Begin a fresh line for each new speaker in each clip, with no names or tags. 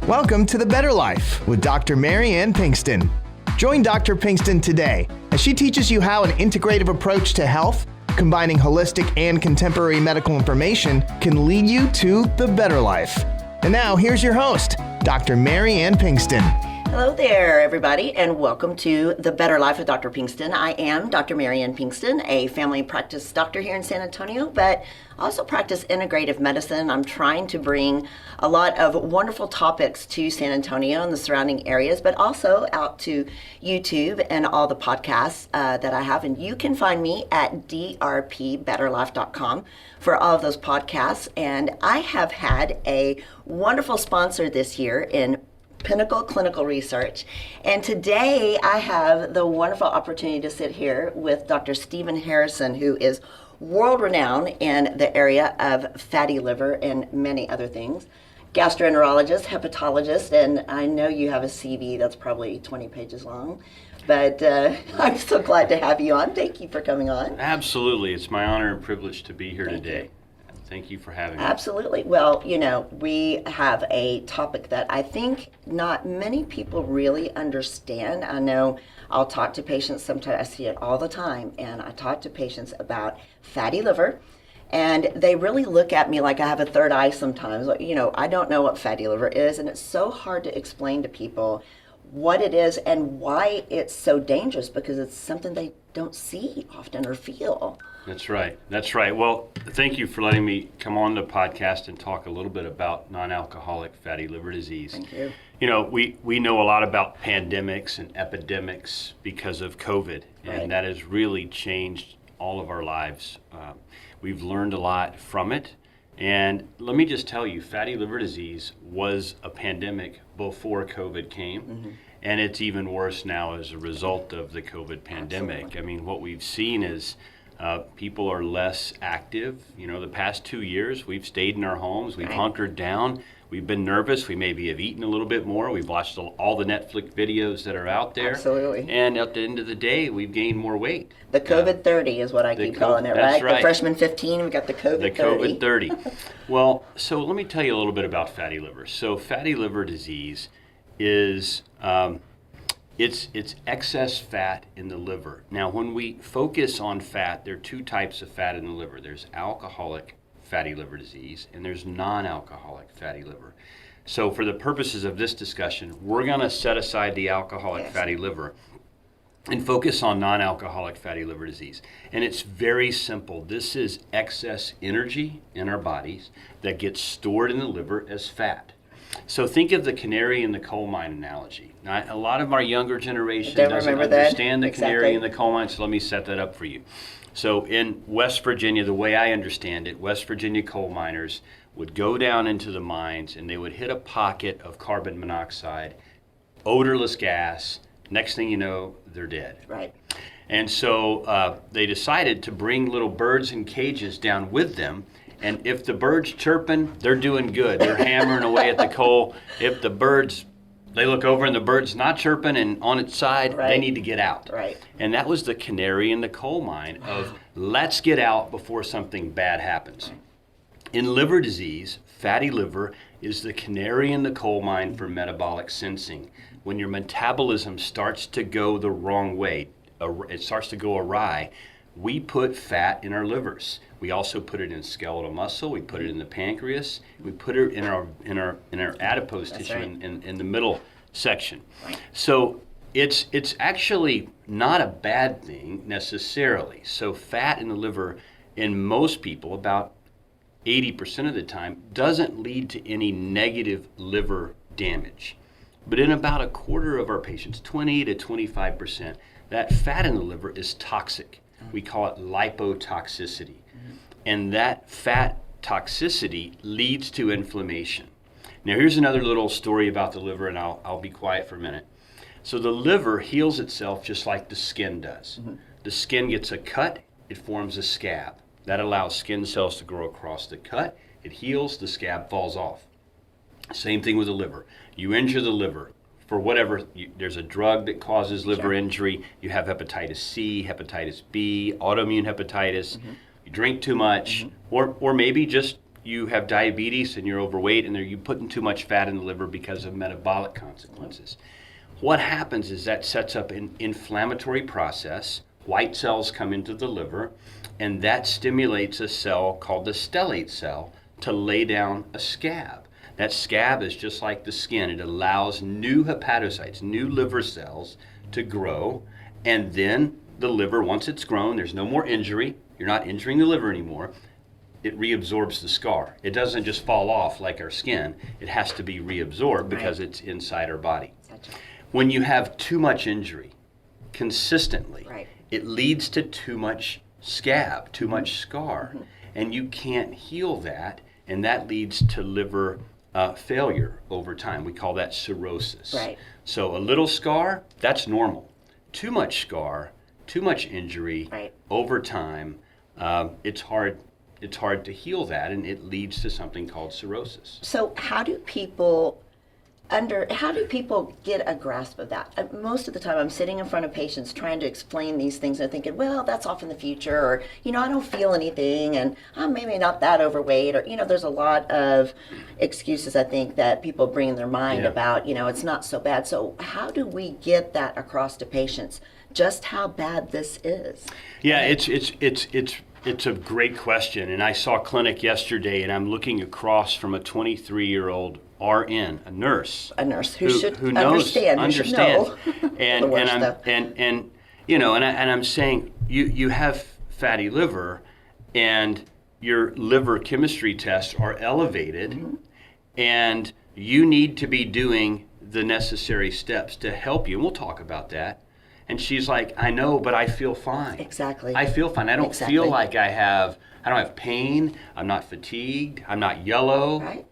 Welcome to the Better Life with Dr. Mariane Pinkston. Join Dr. Pinkston today as she teaches you how an integrative approach to health, combining holistic and contemporary medical information, can lead you to the better life. And now, here's your host, Dr. Mariane Pinkston.
Hello there, everybody, and welcome to the Better Life with Dr. Pinkston. I am Dr. Mariane Pinkston, a family practice doctor here in San Antonio, but also practice integrative medicine. I'm trying to bring a lot of wonderful topics to San Antonio and the surrounding areas, but also out to YouTube and all the podcasts that I have. And you can find me at drpbetterlife.com for all of those podcasts. And I have had a wonderful sponsor this year in PINNACLE Clinical Research. And today I have the wonderful opportunity to sit here with Dr. Stephen Harrison, who is world-renowned in the area of fatty liver and many other things. Gastroenterologist, hepatologist, and I know you have a CV that's probably 20 pages long, but I'm so glad to have you on. Thank you for coming on.
Absolutely. It's my honor and privilege to be here
Thank
today.
you.
Thank you for having me.
Absolutely. Well, you know, we have a topic that I think not many people really understand. I know I'll talk to patients sometimes, I see it all the time, and I talk to patients about fatty liver, and they really look at me like I have a third eye sometimes. Like, you know, I don't know what fatty liver is, and it's so hard to explain to people what it is and why it's so dangerous, because it's something they don't see often or feel.
That's right. That's right. Well, thank you for letting me come on the podcast and talk a little bit about non-alcoholic fatty liver disease.
Thank you.
You know, we know a lot about pandemics and epidemics because of COVID, and
Right.
that has really changed all of our lives. We've learned a lot from it. And let me just tell you, fatty liver disease was a pandemic before COVID came. Mm-hmm. And it's even worse now as a result of the COVID pandemic.
Absolutely.
I mean, what we've seen is people are less active. You know, the past 2 years, we've stayed in our homes. We've
Right.
hunkered down. We've been nervous. We maybe have eaten a little bit more. We've watched all the Netflix videos that are out there.
Absolutely.
And at the end of the day, we've gained more weight.
The COVID 30 is what I keep calling it,
that's
right?
right.
The freshman 15, we got the COVID 30.
The COVID 30. Well, so let me tell you a little bit about fatty liver. So fatty liver disease is it's excess fat in the liver. Now, when we focus on fat, there are two types of fat in the liver. There's alcoholic fatty liver disease, and there's non-alcoholic fatty liver. So for the purposes of this discussion, we're going to set aside the alcoholic
Yes.
fatty liver and focus on non-alcoholic fatty liver disease. And it's very simple. This is excess energy in our bodies that gets stored in the liver as fat. So think of the canary in the coal mine analogy. Now, a lot of our younger generation
Don't
doesn't
remember that.
understand the canary
Exactly.
in the coal mine, so let me set that up for you. So in West Virginia, the way I understand it, West Virginia coal miners would go down into the mines and they would hit a pocket of carbon monoxide, odorless gas. Next thing you know, they're dead.
Right.
And so they decided to bring little birds in cages down with them. And if the bird's chirping, they're doing good. They're hammering away at the coal. If the birds, they look over and the bird's not chirping and on its side, they
Right.
need to get out.
Right.
And that was the canary in the coal mine of let's get out before something bad happens. In liver disease, fatty liver is the canary in the coal mine for metabolic sensing. When your metabolism starts to go the wrong way, it starts to go awry, we put fat in our livers. We also put it in skeletal muscle. We put it in the pancreas. We put it in our adipose
That's
tissue
right.
in the middle section.
Right.
So it's actually not a bad thing necessarily. So fat in the liver in most people, about 80% of the time, doesn't lead to any negative liver damage. But in about a quarter of our patients, 20 to 25%, that fat in the liver is toxic. We call it lipotoxicity. And that fat toxicity leads to inflammation. Now here's another little story about the liver, and I'll be quiet for a minute. So the liver heals itself just like the skin does. Mm-hmm. The skin gets a cut, it forms a scab. That allows skin cells to grow across the cut. It heals, the scab falls off. Same thing with the liver. You injure the liver for whatever, there's a drug that causes liver injury. You have hepatitis C, hepatitis B, autoimmune hepatitis. Mm-hmm. You drink too much, or maybe just you have diabetes and you're overweight and you're putting too much fat in the liver because of metabolic consequences. What happens is that sets up an inflammatory process. White cells come into the liver, and that stimulates a cell called the stellate cell to lay down a scab. That scab is just like the skin. It allows new hepatocytes, new liver cells to grow, and then the liver, once it's grown, there's no more injury. You're not injuring the liver anymore. It reabsorbs the scar. It doesn't just fall off like our skin. It has to be reabsorbed because it's inside our body.
Gotcha.
When you have too much injury consistently,
Right.
it leads to too much scab, too much scar, and you can't heal that, and that leads to liver failure over time. We call that cirrhosis.
Right.
So a little scar, that's normal. Too much scar, too much injury,
Right.
over time, it's hard to heal that, and it leads to something called cirrhosis.
So how do people get a grasp of that? Most of the time I'm sitting in front of patients trying to explain these things and thinking, well, that's off in the future, or, I don't feel anything, and I'm maybe not that overweight, or, there's a lot of excuses, I think, that people bring in their mind about, it's not so bad. So how do we get that across to patients, just how bad this is?
Yeah, it's a great question, and I saw a clinic yesterday, and I'm looking across from a 23-year-old RN, a nurse
who should
knows,
understand, who should know.
and I'm saying you have fatty liver, and your liver chemistry tests are elevated, and you need to be doing the necessary steps to help you. And we'll talk about that. And she's like, I know, but I feel fine.
Exactly.
I feel fine. I don't feel like I don't have pain. I'm not fatigued. I'm not yellow.
Right.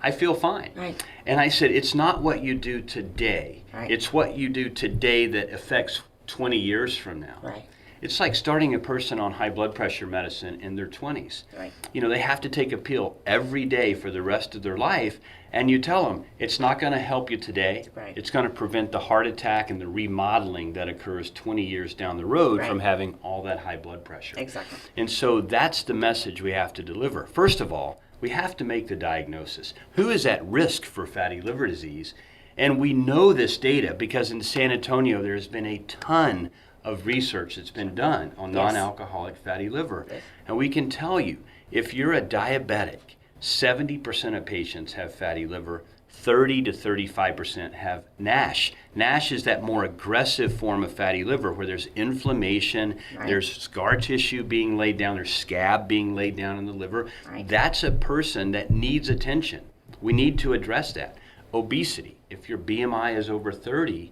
I feel fine.
Right.
And I said, it's not what you do today.
Right.
It's what you do today that affects 20 years from now.
Right.
It's like starting a person on high blood pressure medicine in their 20s.
Right.
They have to take a pill every day for the rest of their life, and you tell them it's not going to help you today.
Right.
It's going to prevent the heart attack and the remodeling that occurs 20 years down the road from having all that high blood pressure.
Exactly.
And so that's the message we have to deliver. First of all, we have to make the diagnosis. Who is at risk for fatty liver disease? And we know this data because in San Antonio there's been a ton of research that's been done on non-alcoholic fatty liver.
Yes.
And we can tell you, if you're a diabetic, 70% of patients have fatty liver, 30 to 35% have NASH. NASH is that more aggressive form of fatty liver where there's inflammation, there's scar tissue being laid down, there's scab being laid down in the liver.
Right.
That's a person that needs attention. We need to address that. Obesity, if your BMI is over 30,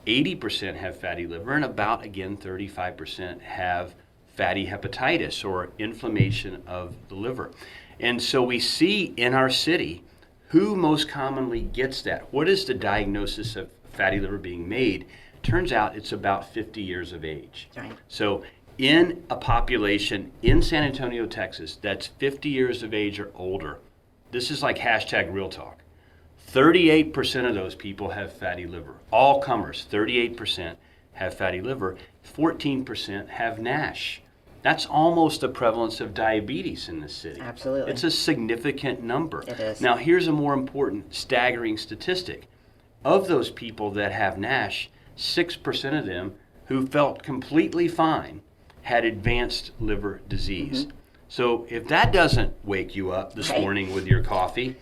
80% have fatty liver, and about, again, 35% have fatty hepatitis or inflammation of the liver. And so we see in our city who most commonly gets that. What is the diagnosis of fatty liver being made? Turns out it's about 50 years of age.
Right.
So in a population in San Antonio, Texas, that's 50 years of age or older, this is like hashtag real talk. 38% of those people have fatty liver. All comers, 38% have fatty liver. 14% have NASH. That's almost the prevalence of diabetes in this city.
Absolutely.
It's a significant number.
It is.
Now, here's a more important, staggering statistic. Of those people that have NASH, 6% of them who felt completely fine had advanced liver disease. So if that doesn't wake you up this morning with your coffee,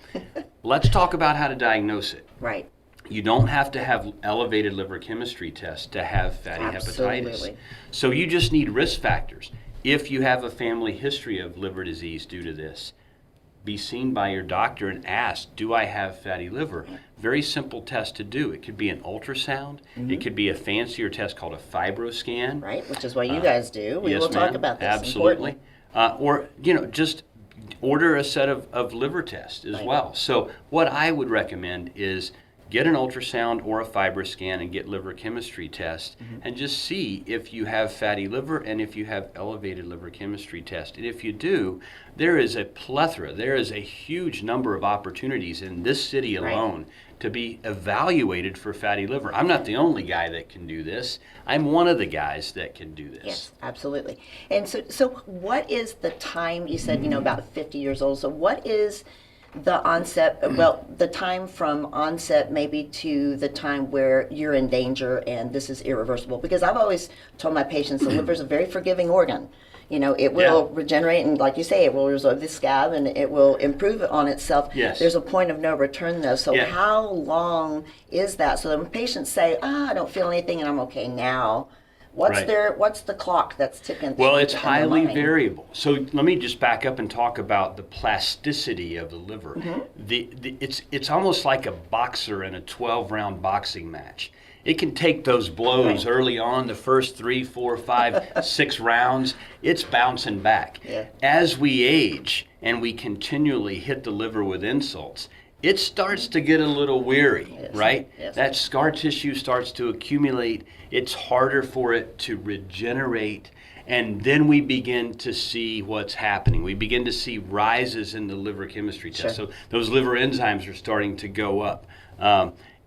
let's talk about how to diagnose it.
Right.
You don't have to have elevated liver chemistry tests to have fatty hepatitis. So you just need risk factors. If you have a family history of liver disease due to this, be seen by your doctor and ask, do I have fatty liver? Very simple test to do. It could be an ultrasound. It could be a fancier test called a Fibroscan.
Right, which is what you guys do. We
Yes,
will talk
ma'am.
about this.
Absolutely. Or, just order a set of liver tests as well. So what I would recommend is get an ultrasound or a Fibroscan and get liver chemistry test and just see if you have fatty liver and if you have elevated liver chemistry test. And if you do, there is a plethora, there is a huge number of opportunities in this city alone to be evaluated for fatty liver. I'm not the only guy that can do this. I'm one of the guys that can do this.
Yes, absolutely. And so what is the time, you said, about 50 years old, so what is the onset, well, the time from onset maybe to the time where you're in danger and this is irreversible? Because I've always told my patients the liver is a very forgiving organ. It will regenerate, and like you say, it will resolve the scab and it will improve on itself.
Yes.
There's a point of no return though. So how long is that? So when patients say, I don't feel anything and I'm okay now, what's the clock that's ticking?
Well, it's highly variable. So let me just back up and talk about the plasticity of the liver. It's almost like a boxer in a 12-round boxing match. It can take those blows early on, the first 3, 4, 5, 6 rounds. It's bouncing back. As we age and we continually hit the liver with insults, it starts to get a little weary, right? That scar tissue starts to accumulate. It's harder for it to regenerate. And then we begin to see what's happening. We begin to see rises in the liver chemistry test. So those liver enzymes are starting to go up.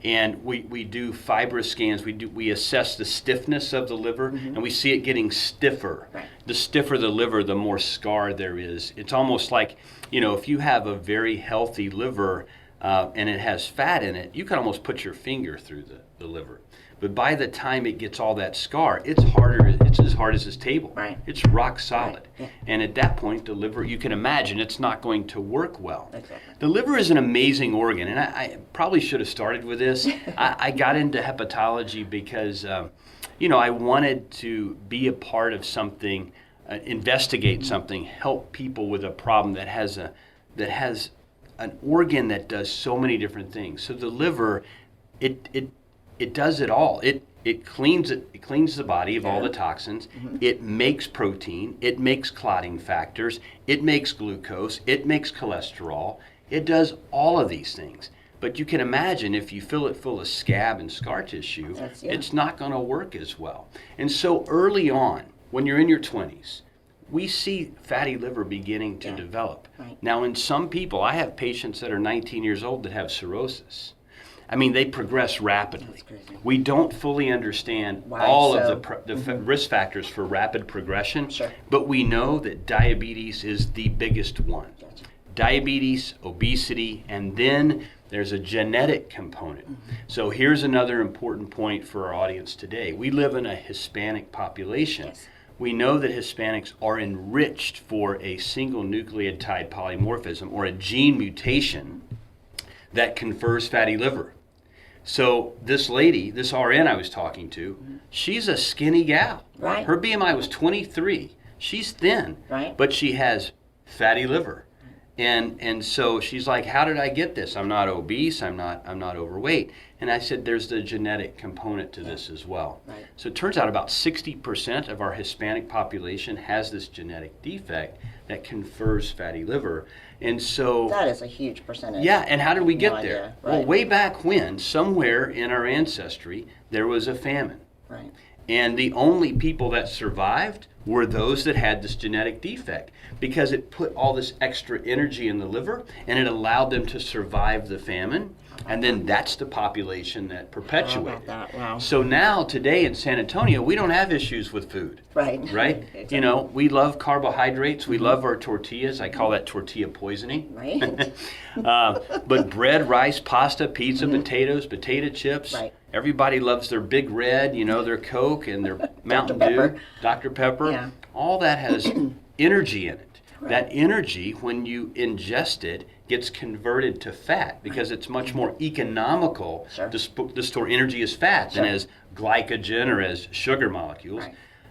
And we do Fibroscans. We assess the stiffness of the liver, and we see it getting stiffer. The stiffer the liver, the more scar there is. It's almost like, if you have a very healthy liver and it has fat in it, you can almost put your finger through the liver. But by the time it gets all that scar, it's harder. It's as hard as this table. It's rock solid. And at that point, the liver, you can imagine, it's not going to work well. The liver is an amazing organ, and I probably should have started with this. I got into hepatology because, I wanted to be a part of something, investigate something, help people with a problem that has an organ that does so many different things. So the liver, it does it all. It cleans the body of all the toxins. It makes protein. It makes clotting factors. It makes glucose. It makes cholesterol. It does all of these things. But you can imagine if you fill it full of scab and scar tissue, it's not going to work as well. And so early on, when you're in your 20s, we see fatty liver beginning to develop. Now, in some people, I have patients that are 19 years old that have cirrhosis. I mean, they progress rapidly. We don't fully understand all of the risk factors for rapid progression, but we know that diabetes is the biggest one. Diabetes, obesity, and then there's a genetic component. So here's another important point for our audience today. We live in a Hispanic population. We know that Hispanics are enriched for a single nucleotide polymorphism or a gene mutation that confers fatty liver. So this lady, this RN I was talking to, she's a skinny gal. Her BMI was 23. She's thin, but she has fatty liver. And so she's like, how did I get this? I'm not obese, I'm not overweight. And I said, there's the genetic component to this as well. So it turns out about 60% of our Hispanic population has this genetic defect that confers fatty liver. And so
that is a huge percentage.
Yeah, and how did we get there? Well, way back when, somewhere in our ancestry, there was a famine. And the only people that survived were those that had this genetic defect, because it put all this extra energy in the liver and it allowed them to survive the famine. And then that's the population that perpetuated. So now, today in San Antonio, we don't have issues with food. Exactly. We love carbohydrates. We love our tortillas. I call that tortilla poisoning. But bread, rice, pasta, pizza, potatoes, potato chips. Everybody loves their Big Red, their Coke and their Mountain Dew, Dr. Pepper. All that has energy in it. That energy, when you ingest it, gets converted to fat because it's much more economical to store energy as fat than as glycogen or as sugar molecules.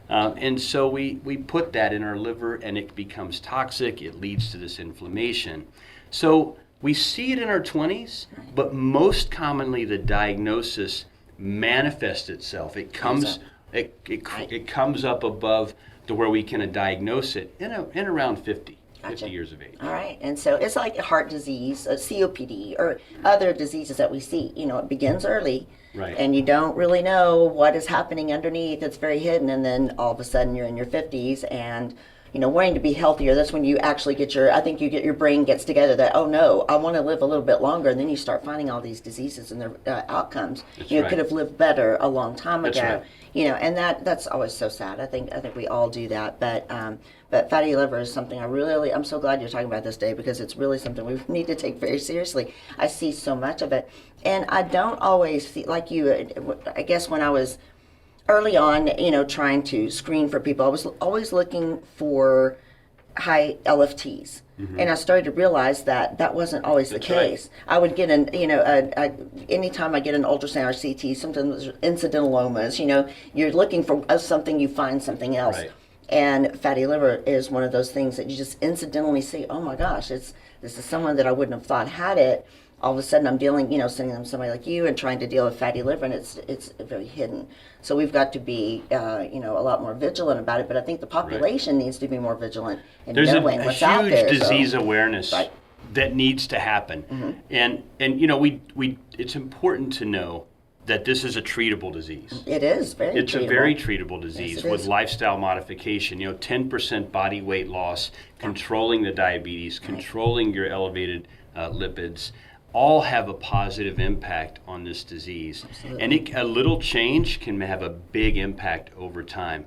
And so we put that in our liver and it becomes toxic. It leads to this inflammation. So we see it in our 20s, but most commonly the diagnosis manifests itself. It comes it comes up above to where we can diagnose it in around 50.
Gotcha.
50 years of age.
All right. And so it's like heart disease, COPD, or other diseases that we see. You know, it begins early.
Right.
And you don't really know what is happening underneath. It's very hidden. And then all of a sudden you're in your 50s and, you know, wanting to be healthier. That's when you actually get your brain gets together that, oh no, I want to live a little bit longer. And then you start finding all these diseases and their outcomes.
That's
you know,
right.
could have lived better a long time
That's
ago.
right.
You know, and that's always so sad. I think we all do that. But fatty liver is something I'm so glad you're talking about this today, because it's really something we need to take very seriously. I see so much of it. And I don't always see, like you, I guess when I was early on, you know, trying to screen for people, I was always looking for high LFTs. And I started to realize that wasn't always the case. Right. I would get anytime I get an ultrasound or CT, sometimes incidentalomas, you know, you're looking for something, you find something else.
Right.
And fatty liver is one of those things that you just incidentally see, oh my gosh, this is someone that I wouldn't have thought had it. All of a sudden I'm dealing, you know, sending them somebody like you and trying to deal with fatty liver, and it's very hidden. So we've got to be, you know, a lot more vigilant about it. But I think the population needs to be more vigilant in knowing what's out there.
There's a huge disease awareness that needs to happen, and you know, it's important to know that this is a treatable disease.
It is very.
It's
treatable.
A very treatable disease,
yes,
with lifestyle modification. You know, 10% body weight loss, controlling the diabetes, controlling your elevated lipids, all have a positive impact on this disease.
Absolutely.
And a little change can have a big impact over time.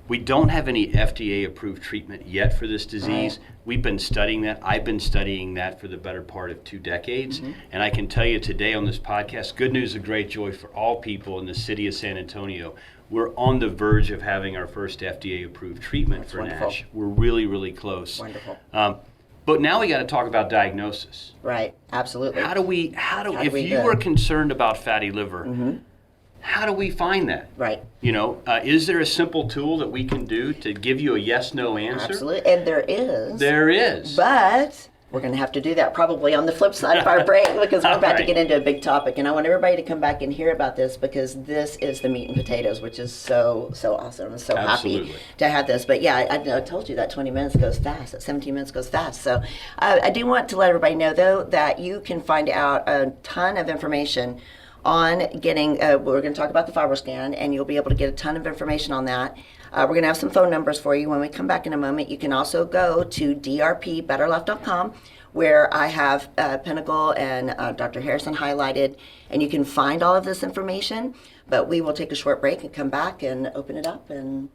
We don't have any FDA-approved treatment yet for this disease.
Right.
We've been studying that. I've been studying that for the better part of 2 decades. And I can tell you today on this podcast, good news of great joy for all people in the city of San Antonio. We're on the verge of having our first FDA-approved treatment for NASH. We're really, really close.
Wonderful.
But now we got to talk about diagnosis.
Right. Absolutely.
If you were concerned about fatty liver, how do we find that?
Right.
You know, is there a simple tool that we can do to give you a yes/no answer?
Absolutely. And there is.
There is.
But we're going to have to do that probably on the flip side of our break, because we're about to get into a big topic. And I want everybody to come back and hear about this, because this is the meat and potatoes, which is so awesome. I'm so happy to have this. But yeah, I told you that 20 minutes goes fast, that 17 minutes goes fast. So I do want to let everybody know, though, that you can find out a ton of information on getting, we're going to talk about the Fibroscan, and you'll be able to get a ton of information on that. We're going to have some phone numbers for you when we come back in a moment. You can also go to drpbetterlife.com, where I have Pinnacle and Dr. Harrison highlighted, and you can find all of this information. But we will take a short break and come back and open it up and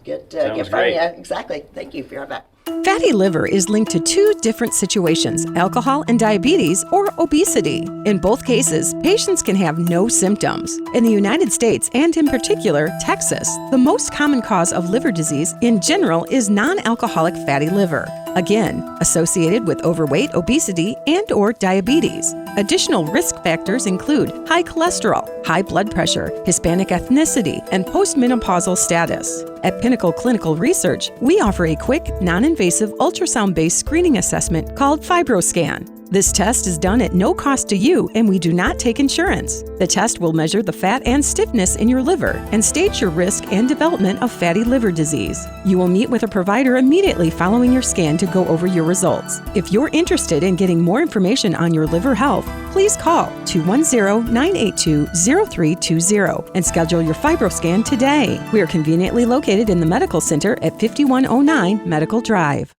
get
great.
Yeah, exactly. Thank you. Be right back.
Fatty liver is linked to 2 different situations, alcohol and diabetes, or obesity. In both cases, patients can have no symptoms. In the United States, and in particular, Texas, the most common cause of liver disease in general is non-alcoholic fatty liver. Again, associated with overweight, obesity, and/or diabetes. Additional risk factors include high cholesterol, high blood pressure, Hispanic ethnicity, and postmenopausal status. At Pinnacle Clinical Research, we offer a quick, non-invasive ultrasound-based screening assessment called Fibroscan. This test is done at no cost to you, and we do not take insurance. The test will measure the fat and stiffness in your liver and stage your risk and development of fatty liver disease. You will meet with a provider immediately following your scan to go over your results. If you're interested in getting more information on your liver health, please call 210-982-0320 and schedule your Fibroscan today. We are conveniently located in the Medical Center at 5109 Medical Drive.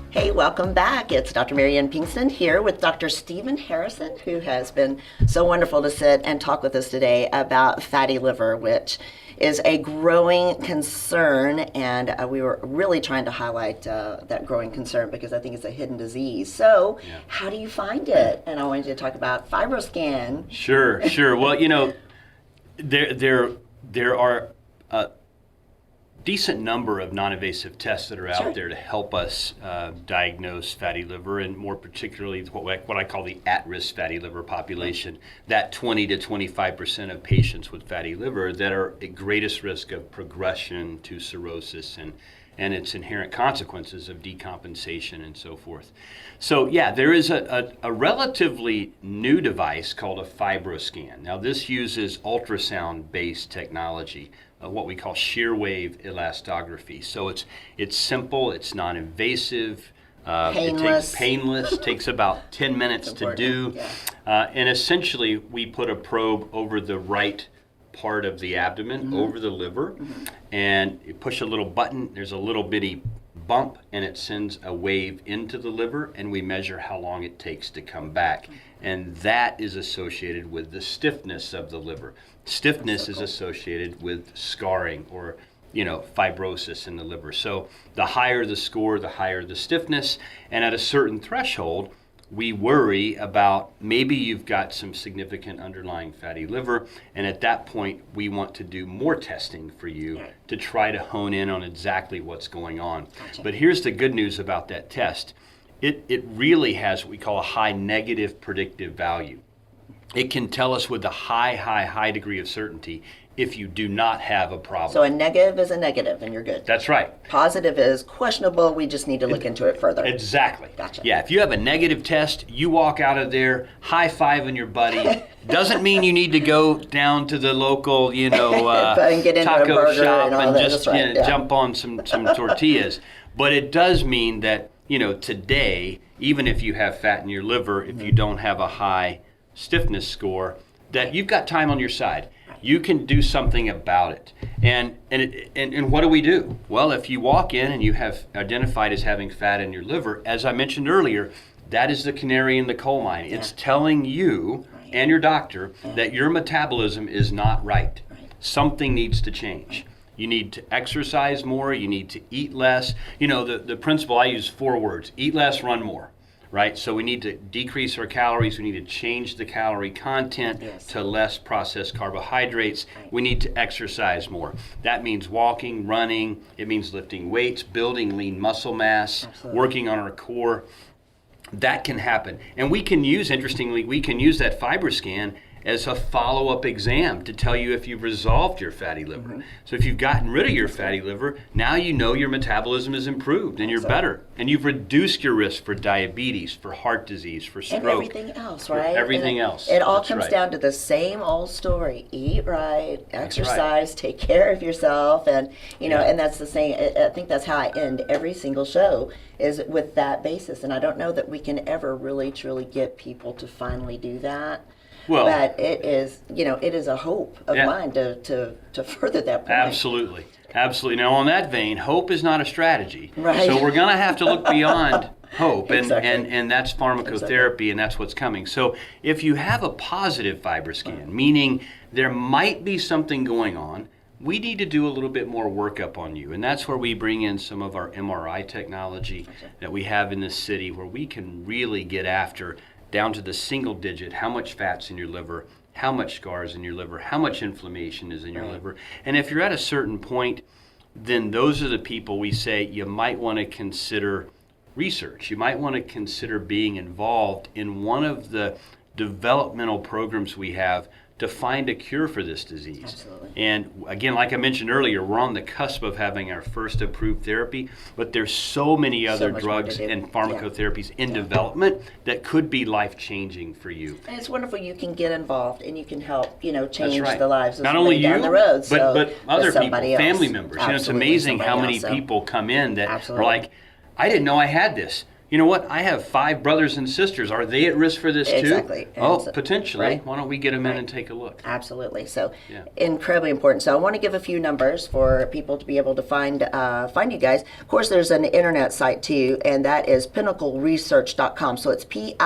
Hey, welcome back. It's Dr. Mariane Pinkston here with Dr. Stephen Harrison, who has been so wonderful to sit and talk with us today about fatty liver, which is a growing concern. And we were really trying to highlight that growing concern, because I think it's a hidden disease. So how do you find it? And I wanted you to talk about Fibroscan.
Sure. Well, you know, there are decent number of non-invasive tests that are out there to help us diagnose fatty liver, and more particularly what I call the at-risk fatty liver population, that 20 to 25% of patients with fatty liver that are at greatest risk of progression to cirrhosis and its inherent consequences of decompensation and so forth. So yeah, there is a relatively new device called a Fibroscan. Now this uses ultrasound-based technology, what we call shear wave elastography. So it's simple, it's non-invasive,
Painless.
It painless, takes about 10 minutes to do.
Yeah.
And essentially we put a probe over the right part of the abdomen, over the liver, and you push a little button, there's a little bitty bump, and it sends a wave into the liver, and we measure how long it takes to come back. And that is associated with the stiffness of the liver. Stiffness is associated with scarring or fibrosis in the liver. So the higher the score, the higher the stiffness, and at a certain threshold, we worry about maybe you've got some significant underlying fatty liver, and at that point we want to do more testing for you to try to hone in on exactly what's going on.
Gotcha.
But here's the good news about that test. It really has what we call a high negative predictive value. It can tell us with a high degree of certainty if you do not have a problem.
So a negative is a negative, and you're good.
That's right.
Positive is questionable. We just need to look into it further.
Exactly.
Gotcha.
Yeah, if you have a negative test, you walk out of there high-fiving your buddy. Doesn't mean you need to go down to the local,
and get into a
taco
burger
shop
and all
and
that.
just
That's right. Yeah.
jump on some tortillas. But it does mean that, today, even if you have fat in your liver, if you don't have a high stiffness score, that you've got time on your side. You can do something about it. And what do we do? Well, if you walk in and you have identified as having fat in your liver, as I mentioned earlier, that is the canary in the coal mine. It's telling you and your doctor that your metabolism is not right. Something needs to change. You need to exercise more, you need to eat less. The principle, I use 4 words: eat less, run more. Right? So we need to decrease our calories. We need to change the calorie content to less processed carbohydrates. We need to exercise more. That means walking, running. It means lifting weights, building lean muscle mass, working on our core. That can happen. And interestingly, we can use that Fibroscan as a follow-up exam to tell you if you've resolved your fatty liver. So if you've gotten rid of your fatty liver, now you know your metabolism is improved and you're better. And you've reduced your risk for diabetes, for heart disease, for stroke.
And everything else, right?
Everything else.
It all
That's
comes
right.
down to the same old story: eat right, exercise, take care of yourself, and and that's the same. I think that's how I end every single show, is with that basis. And I don't know that we can ever really truly get people to finally do that.
Well,
but it is, it is a hope of mine to further that point.
Absolutely. Now, on that vein, hope is not a strategy.
Right.
So we're going to have to look beyond hope,
Exactly.
and that's pharmacotherapy, and that's what's coming. So if you have a positive Fibroscan, meaning there might be something going on, we need to do a little bit more workup on you. And that's where we bring in some of our MRI technology that we have in this city, where we can really get after down to the single digit, how much fat's in your liver, how much scars in your liver, how much inflammation is in your liver. And if you're at a certain point, then those are the people we say you might want to consider research. You might want to consider being involved in one of the developmental programs we have to find a cure for this disease.
Absolutely.
And again, like I mentioned earlier, we're on the cusp of having our first approved therapy, but there's so many other
much more to
drugs
do.
and pharmacotherapies in development that could be life-changing for you.
And it's wonderful you can get involved and you can help, change
That's right.
the lives of
not
somebody
only you,
down the road.
but other people,
somebody else.
family members. It's
Absolutely,
amazing how
somebody
many
else, so.
people come in that
Absolutely.
are like, I didn't know I had this. You know what? I have 5 brothers and sisters. Are they at risk for this too?
Exactly.
Oh,
And so-
potentially.
right.
Why don't we get them in and take a look?
Absolutely. So
Yeah.
incredibly important. So I want to give a few numbers for people to be able to find you guys. Of course, there's an internet site too, and that is pinnacleresearch.com. So it's PINNACLE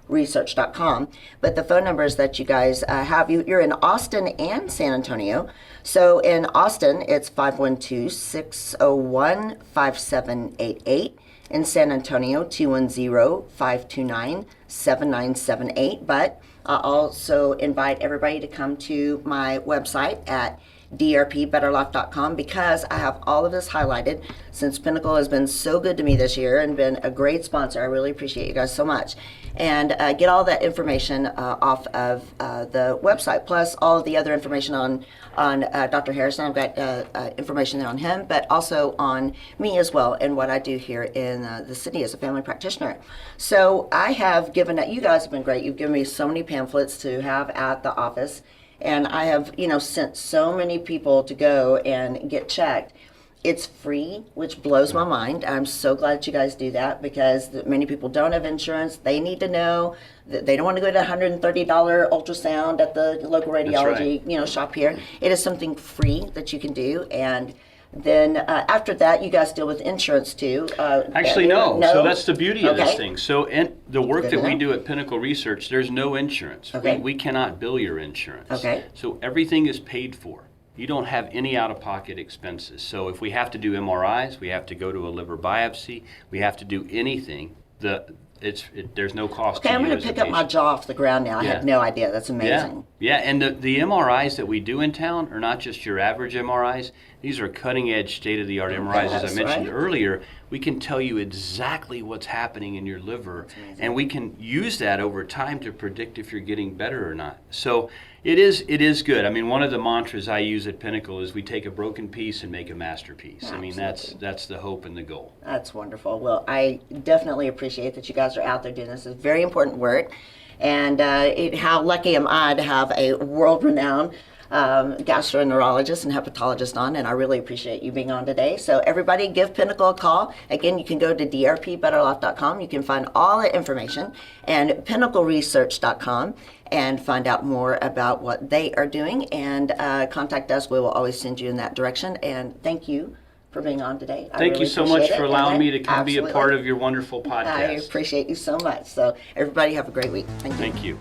research.com. But the phone numbers that you guys have, you're in Austin and San Antonio. So in Austin, it's 512-601-5788. In San Antonio, 210-529-7978. But I also invite everybody to come to my website at drpbetterlife.com, because I have all of this highlighted since Pinnacle has been so good to me this year and been a great sponsor. I really appreciate you guys so much. And get all that information off of the website, plus all of the other information on Dr. Harrison. I've got information there on him, but also on me as well and what I do here in the city as a family practitioner. So I have given, you guys have been great. You've given me so many pamphlets to have at the office, and I have, sent so many people to go and get checked. It's free, which blows my mind. I'm so glad that you guys do that, because many people don't have insurance. They need to know that they don't want to go to $130 ultrasound at the local radiology shop here. It is something free that you can do. And then after that, you guys deal with insurance too.
Actually, no. So that's the beauty of this
Okay.
thing. So the work that we do at Pinnacle Research, there's no insurance.
Okay.
We cannot bill your insurance.
Okay.
So everything is paid for. You don't have any out-of-pocket expenses. So if we have to do MRIs, we have to go to a liver biopsy, we have to do anything, there's no cost to you.
Okay, I'm going
as
to
a
pick up my
patient.
jaw off the ground now. I
Yeah.
had no idea. That's amazing.
Yeah, and the MRIs that we do in town are not just your average MRIs. These are cutting-edge, state-of-the-art MRIs. As I mentioned earlier, we can tell you exactly what's happening in your liver, and we can use that over time to predict if you're getting better or not. So it is good. I mean, one of the mantras I use at Pinnacle is we take a broken piece and make a masterpiece. I mean, that's the hope and the goal.
That's wonderful. Well, I definitely appreciate that you guys are out there doing this. It's very important work. And how lucky am I to have a world-renowned gastroenterologist and hepatologist on, and I really appreciate you being on today. So everybody give Pinnacle a call. Again, you can go to drpbetterlife.com. You can find all the information, and pinnacleresearch.com, and find out more about what they are doing, and contact us. We will always send you in that direction. And thank you for being on today.
Thank you so much for allowing me to come be a part of your wonderful podcast.
I appreciate you so much. So everybody have a great week. Thank you.
Thank you.